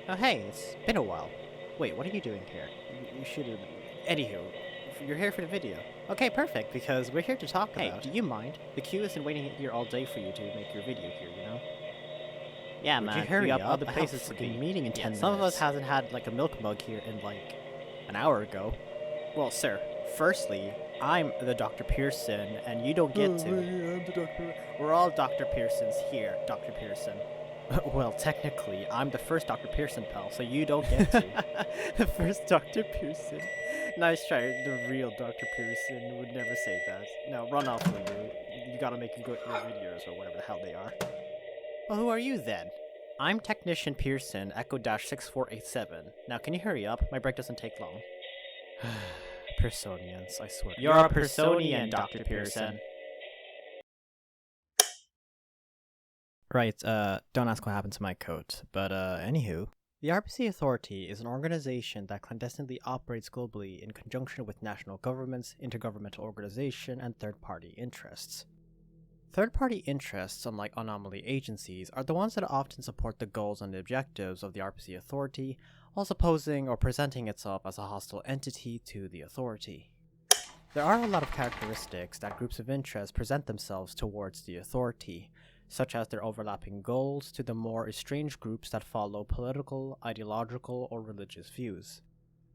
Oh, hey, it's been a while. Wait, what are you doing here? You should have. Anywho, you're here for the video. Okay, perfect, because we're here to talk about. Hey, do you mind? The queue isn't waiting here all day for you to make your video here, you know? Yeah, Would man. you hurry we got up? other I have places a to be. meeting in 10 minutes. Some of us hasn't had like a milk mug here in like an hour ago. Well, sir, firstly, I'm the Dr. Pierson, and you don't get to. I'm the doctor. We're all Dr. Pearsons here, Dr. Pearson. Well, technically, I'm the first Dr. Pearson, pal, so you don't get to. The first Dr. Pierson. Nice try. The real Dr. Pierson would never say that. Now run off with you. You gotta make good your videos or whatever the hell they are. Well, who are you then? I'm Technician Pearson, Echo-6487. Now, can you hurry up? My break doesn't take long. Personians, I swear. You're a Personian, Dr. Pearson. Right, don't ask what happened to my coat, but anywho. The RPC Authority is an organization that clandestinely operates globally in conjunction with national governments, intergovernmental organization, and third-party interests. Third-party interests, unlike anomaly agencies, are the ones that often support the goals and the objectives of the RPC Authority, while supposing or presenting itself as a hostile entity to the Authority. There are a lot of characteristics that groups of interest present themselves towards the Authority, such as their overlapping goals to the more estranged groups that follow political, ideological, or religious views.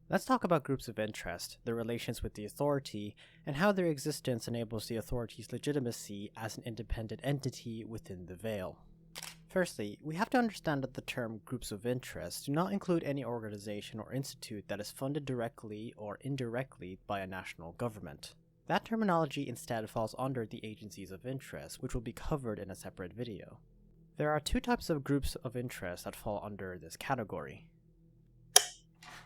Let's talk about groups of interest, their relations with the Authority, and how their existence enables the Authority's legitimacy as an independent entity within the Veil. Firstly, we have to understand that the term groups of interest do not include any organization or institute that is funded directly or indirectly by a national government. That terminology instead falls under the agencies of interest, which will be covered in a separate video. There are two types of groups of interest that fall under this category.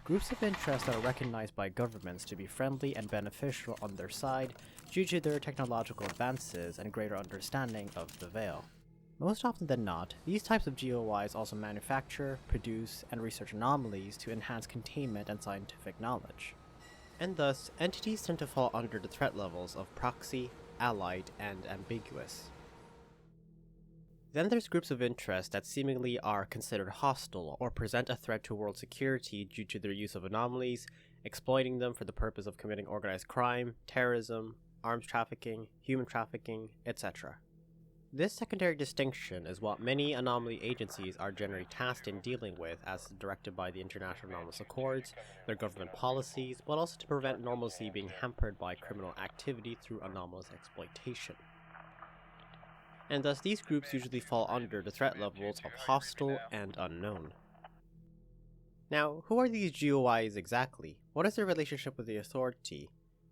Groups of interest that are recognized by governments to be friendly and beneficial on their side due to their technological advances and greater understanding of the Veil. Most often than not, these types of GOIs also manufacture, produce, and research anomalies to enhance containment and scientific knowledge. And thus, entities tend to fall under the threat levels of proxy, allied, and ambiguous. Then there's groups of interest that seemingly are considered hostile or present a threat to world security due to their use of anomalies, exploiting them for the purpose of committing organized crime, terrorism, arms trafficking, human trafficking, etc. This secondary distinction is what many anomaly agencies are generally tasked in dealing with as directed by the International Anomalous Accords, their government policies, but also to prevent normalcy being hampered by criminal activity through anomalous exploitation. And thus these groups usually fall under the threat levels of hostile and unknown. Now, who are these GOIs exactly? What is their relationship with the Authority?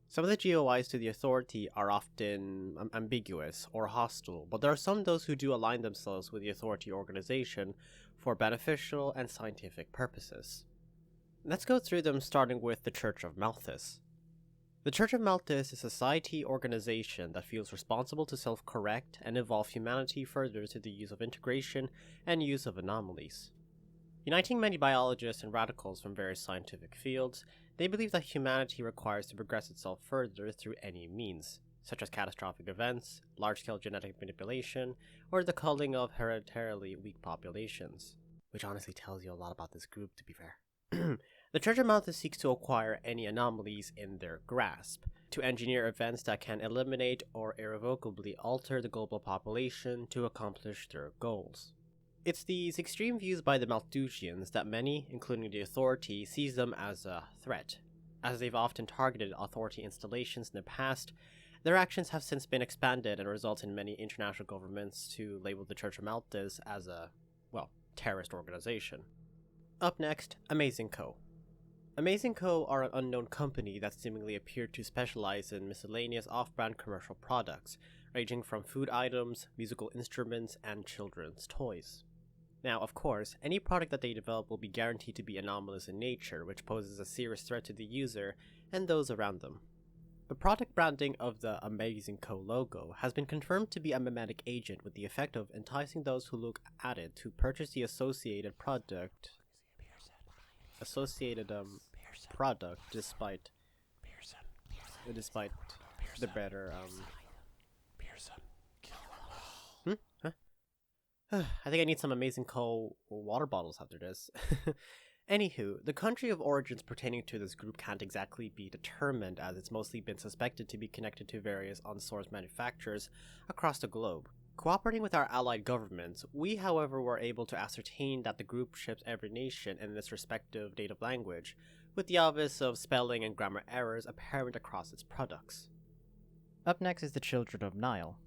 Some of the GOIs to the Authority are often ambiguous or hostile, but there are some those who do align themselves with the Authority organization for beneficial and scientific purposes. Let's go through them, starting with the Church of Malthus. The Church of Malthus is a society organization that feels responsible to self-correct and evolve humanity further through the use of integration and use of anomalies. Uniting many biologists and radicals from various scientific fields, they believe that humanity requires to progress itself further through any means, such as catastrophic events, large-scale genetic manipulation, or the culling of hereditarily weak populations. Which honestly tells you a lot about this group, to be fair. The Church of Malthus seeks to acquire any anomalies in their grasp, to engineer events that can eliminate or irrevocably alter the global population to accomplish their goals. It's these extreme views by the Malthusians that many, including the Authority, sees them as a threat. As they've often targeted Authority installations in the past, their actions have since been expanded and result in many international governments to label the Church of Malthus as a, terrorist organization. Up next, Amazing Co. Amazing Co. are an unknown company that seemingly appeared to specialize in miscellaneous off-brand commercial products, ranging from food items, musical instruments, and children's toys. Now, of course, any product that they develop will be guaranteed to be anomalous in nature, which poses a serious threat to the user and those around them. The product branding of the Amazing Co. logo has been confirmed to be a mimetic agent with the effect of enticing those who look at it to purchase the associated product despite the better Huh? I think I need some amazing coal water bottles after this. Anywho, the country of origins pertaining to this group can't exactly be determined, as it's mostly been suspected to be connected to various unsourced manufacturers across the globe. Cooperating with our allied governments, we however were able to ascertain that the group ships every nation in its respective native language, with the obvious of spelling and grammar errors apparent across its products. Up next is the Children of Nile.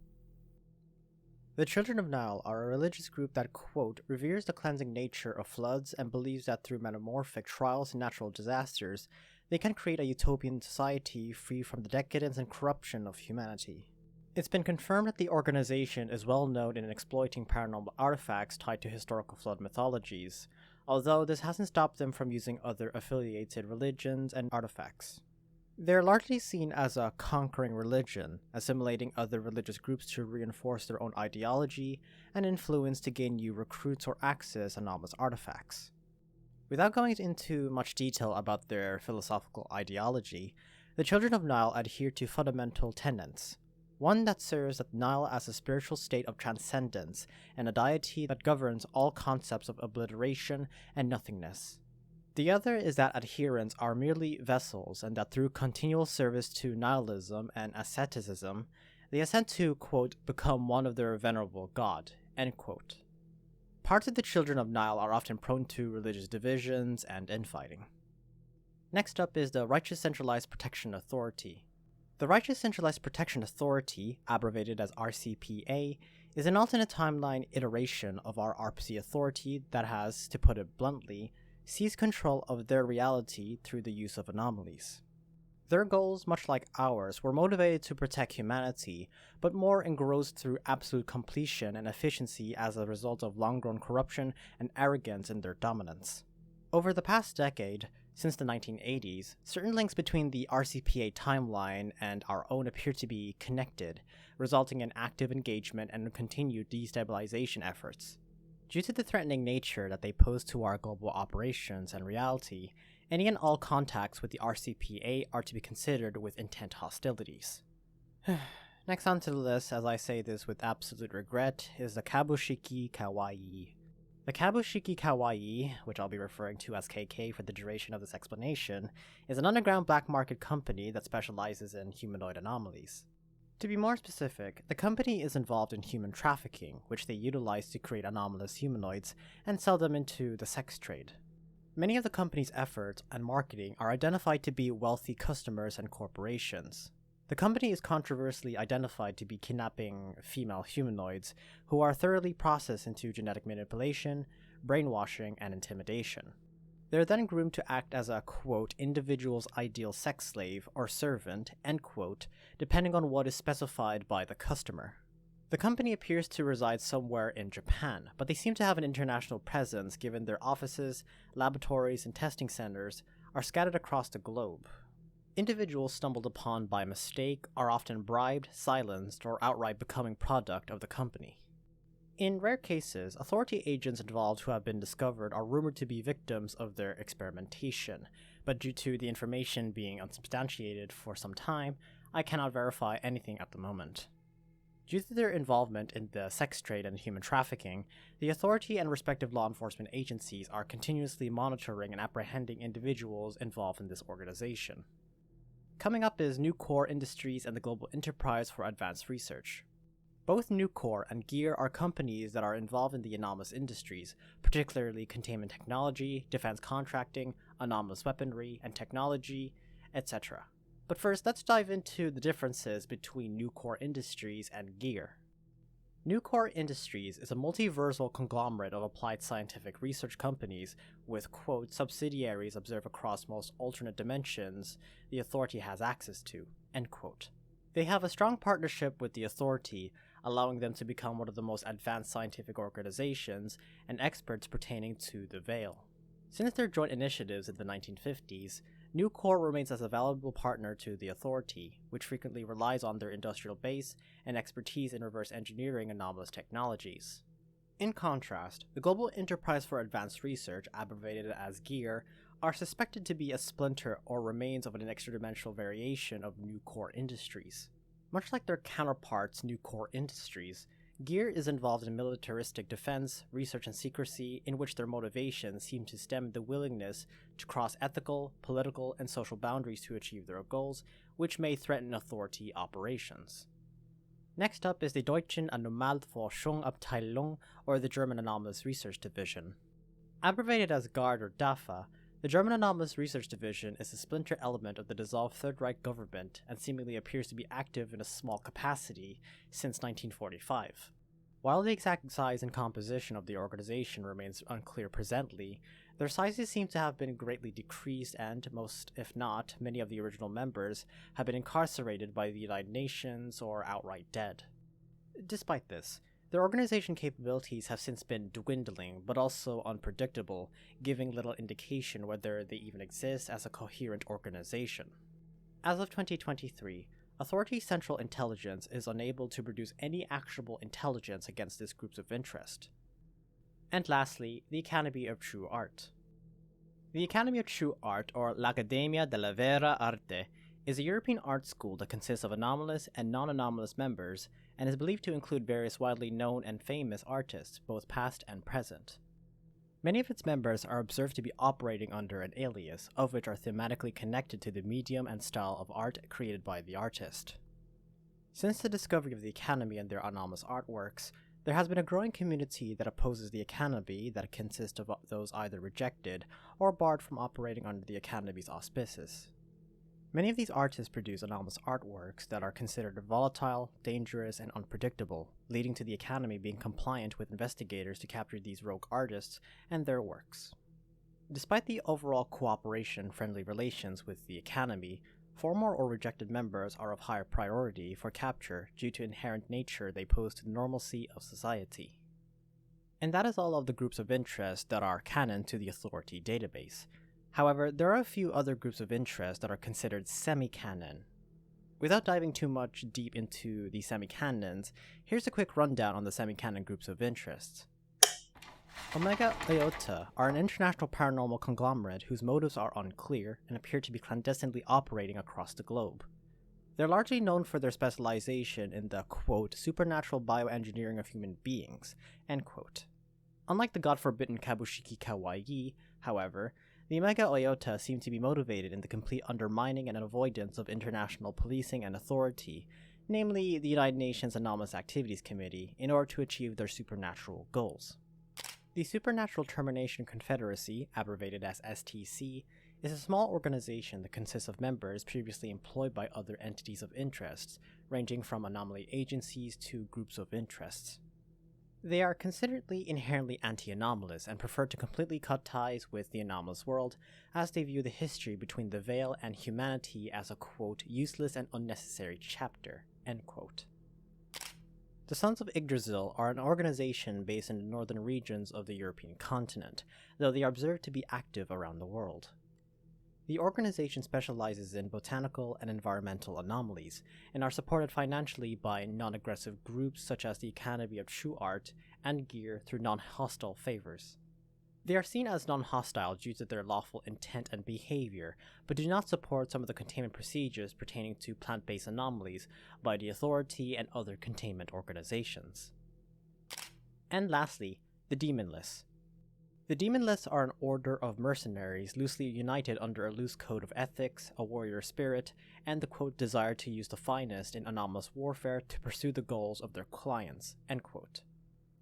The Children of Nile are a religious group that, quote, reveres the cleansing nature of floods and believes that through metamorphic trials and natural disasters, they can create a utopian society free from the decadence and corruption of humanity. It's been confirmed that the organization is well known in exploiting paranormal artifacts tied to historical flood mythologies, although this hasn't stopped them from using other affiliated religions and artifacts. They're largely seen as a conquering religion, assimilating other religious groups to reinforce their own ideology and influence to gain new recruits or access anomalous artifacts. Without going into much detail about their philosophical ideology, the Children of Nile adhere to fundamental tenets. One that serves the Nile as a spiritual state of transcendence and a deity that governs all concepts of obliteration and nothingness. The other is that adherents are merely vessels and that through continual service to nihilism and asceticism, they ascend to, quote, become one of their venerable god, end quote. Parts of the Children of Nile are often prone to religious divisions and infighting. Next up is the Righteous Centralized Protection Authority. The Righteous Centralized Protection Authority, abbreviated as RCPA, is an alternate timeline iteration of our RPC Authority that has, to put it bluntly, seized control of their reality through the use of anomalies. Their goals, much like ours, were motivated to protect humanity, but more engrossed through absolute completion and efficiency as a result of long-grown corruption and arrogance in their dominance. Over the past decade, since the 1980s, certain links between the RCPA timeline and our own appear to be connected, resulting in active engagement and continued destabilization efforts. Due to the threatening nature that they pose to our global operations and reality, any and all contacts with the RCPA are to be considered with intent hostilities. Next on to the list, as I say this with absolute regret, is the Kabushiki Kawaii. The Kabushiki Kawaii, which I'll be referring to as KK for the duration of this explanation, is an underground black market company that specializes in humanoid anomalies. To be more specific, the company is involved in human trafficking, which they utilize to create anomalous humanoids and sell them into the sex trade. Many of the company's efforts and marketing are identified to be wealthy customers and corporations. The company is controversially identified to be kidnapping female humanoids who are thoroughly processed into genetic manipulation, brainwashing, and intimidation. They're then groomed to act as a, quote, individual's ideal sex slave or servant, end quote, depending on what is specified by the customer. The company appears to reside somewhere in Japan, but they seem to have an international presence given their offices, laboratories, and testing centers are scattered across the globe. Individuals stumbled upon by mistake are often bribed, silenced, or outright becoming product of the company. In rare cases, authority agents involved who have been discovered are rumored to be victims of their experimentation, but due to the information being unsubstantiated for some time, I cannot verify anything at the moment. Due to their involvement in the sex trade and human trafficking, the authority and respective law enforcement agencies are continuously monitoring and apprehending individuals involved in this organization. Coming up is Nucor Industries and the Global Enterprise for Advanced Research. Both Nucor and Gear are companies that are involved in the anomalous industries, particularly containment technology, defense contracting, anomalous weaponry and technology, etc. But first, let's dive into the differences between Nucor Industries and Gear. Nucor Industries is a multiversal conglomerate of applied scientific research companies with, quote, subsidiaries observed across most alternate dimensions the Authority has access to, end quote. They have a strong partnership with the Authority, allowing them to become one of the most advanced scientific organizations and experts pertaining to the Veil. Since their joint initiatives in the 1950s, Nucor remains as a valuable partner to the Authority, which frequently relies on their industrial base and expertise in reverse engineering anomalous technologies. In contrast, the Global Enterprise for Advanced Research, abbreviated as GEAR, are suspected to be a splinter or remains of an extra-dimensional variation of Nucor Industries. Much like their counterparts Nucor Industries, Gear is involved in militaristic defense, research and secrecy, in which their motivations seem to stem the willingness to cross ethical, political, and social boundaries to achieve their goals, which may threaten authority operations. Next up is the Deutschen Anomalforschungsabteilung, or the German Anomalous Research Division. Abbreviated as GARD or DAFA, the German Anomalous Research Division is a splinter element of the dissolved Third Reich government and seemingly appears to be active in a small capacity since 1945. While the exact size and composition of the organization remains unclear presently, their sizes seem to have been greatly decreased and most, if not, many of the original members have been incarcerated by the United Nations or outright dead. Despite this, their organization capabilities have since been dwindling, but also unpredictable, giving little indication whether they even exist as a coherent organization. As of 2023, Authority Central Intelligence is unable to produce any actionable intelligence against these groups of interest. And lastly, the Academy of True Art. The Academy of True Art, or l'Accademia della Vera Arte, is a European art school that consists of anomalous and non-anomalous members and is believed to include various widely known and famous artists, both past and present. Many of its members are observed to be operating under an alias, of which are thematically connected to the medium and style of art created by the artist. Since the discovery of the Academy and their anomalous artworks, there has been a growing community that opposes the Academy that consists of those either rejected or barred from operating under the Academy's auspices. Many of these artists produce anomalous artworks that are considered volatile, dangerous, and unpredictable, leading to the Academy being compliant with investigators to capture these rogue artists and their works. Despite the overall cooperation-friendly relations with the Academy, former or rejected members are of higher priority for capture due to inherent nature they pose to the normalcy of society. And that is all of the groups of interest that are canon to the Authority database. However, there are a few other groups of interest that are considered semi-canon. Without diving too much deep into the semi-canons, here's a quick rundown on the semi-canon groups of interest. Omega Iota are an international paranormal conglomerate whose motives are unclear and appear to be clandestinely operating across the globe. They're largely known for their specialization in the, quote, supernatural bioengineering of human beings, end quote. Unlike the god-forbidden Kabushiki Kawaii, however, the Omega Iota seem to be motivated in the complete undermining and avoidance of international policing and authority, namely the United Nations Anomalous Activities Committee, in order to achieve their supernatural goals. The Supernatural Termination Confederacy, abbreviated as STC, is a small organization that consists of members previously employed by other entities of interest, ranging from anomaly agencies to groups of interests. They are consideredly inherently anti-anomalous and prefer to completely cut ties with the anomalous world, as they view the history between the Veil and humanity as a, quote, useless and unnecessary chapter, end quote. The Sons of Yggdrasil are an organization based in the northern regions of the European continent, though they are observed to be active around the world. The organization specializes in botanical and environmental anomalies, and are supported financially by non-aggressive groups such as the Academy of True Art and Gear through non-hostile favors. They are seen as non-hostile due to their lawful intent and behavior, but do not support some of the containment procedures pertaining to plant-based anomalies by the Authority and other containment organizations. And lastly, the Demonless. The Demonless are an order of mercenaries loosely united under a loose code of ethics, a warrior spirit, and the, quote, desire to use the finest in anomalous warfare to pursue the goals of their clients, end quote.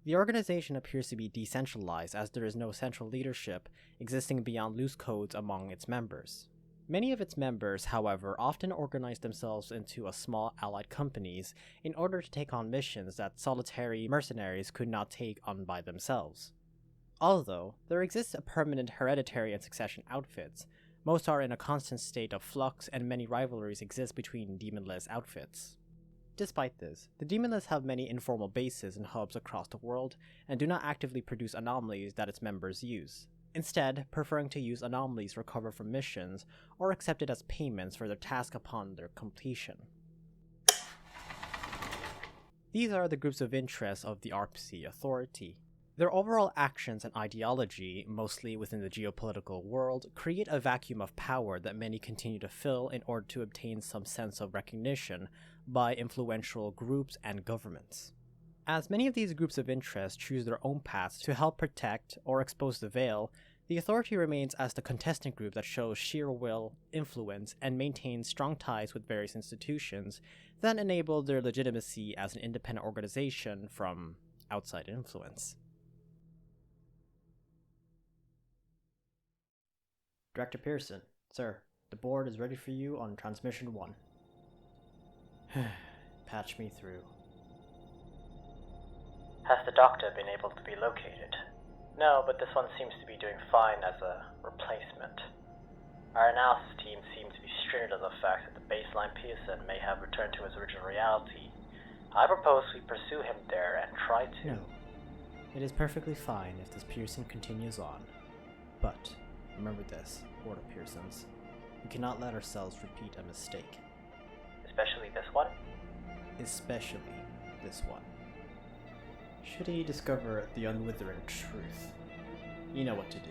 The organization appears to be decentralized as there is no central leadership existing beyond loose codes among its members. Many of its members, however, often organize themselves into small allied companies in order to take on missions that solitary mercenaries could not take on by themselves. Although there exists a permanent hereditary and succession outfits, most are in a constant state of flux and many rivalries exist between demonless outfits. Despite this, the Demonless have many informal bases and hubs across the world and do not actively produce anomalies that its members use, instead preferring to use anomalies recovered from missions or accepted as payments for their task upon their completion. These are the groups of interest of the RPC Authority. Their overall actions and ideology, mostly within the geopolitical world, create a vacuum of power that many continue to fill in order to obtain some sense of recognition by influential groups and governments. As many of these groups of interest choose their own paths to help protect or expose the Veil, the Authority remains as the contestant group that shows sheer will, influence, and maintains strong ties with various institutions that enable their legitimacy as an independent organization from outside influence. Director Pierson, sir, the board is ready for you on Transmission 1. Patch me through. Has the doctor been able to be located? No, but this one seems to be doing fine as a replacement. Our analysis team seems to be stringent on the fact that the baseline Pierson may have returned to his original reality. I propose we pursue him there and try to... No. It is perfectly fine if this Pierson continues on. But, remember this, Board of Piersons. We cannot let ourselves repeat a mistake. Especially this one? Especially this one. Should he discover the unwithering truth, you know what to do.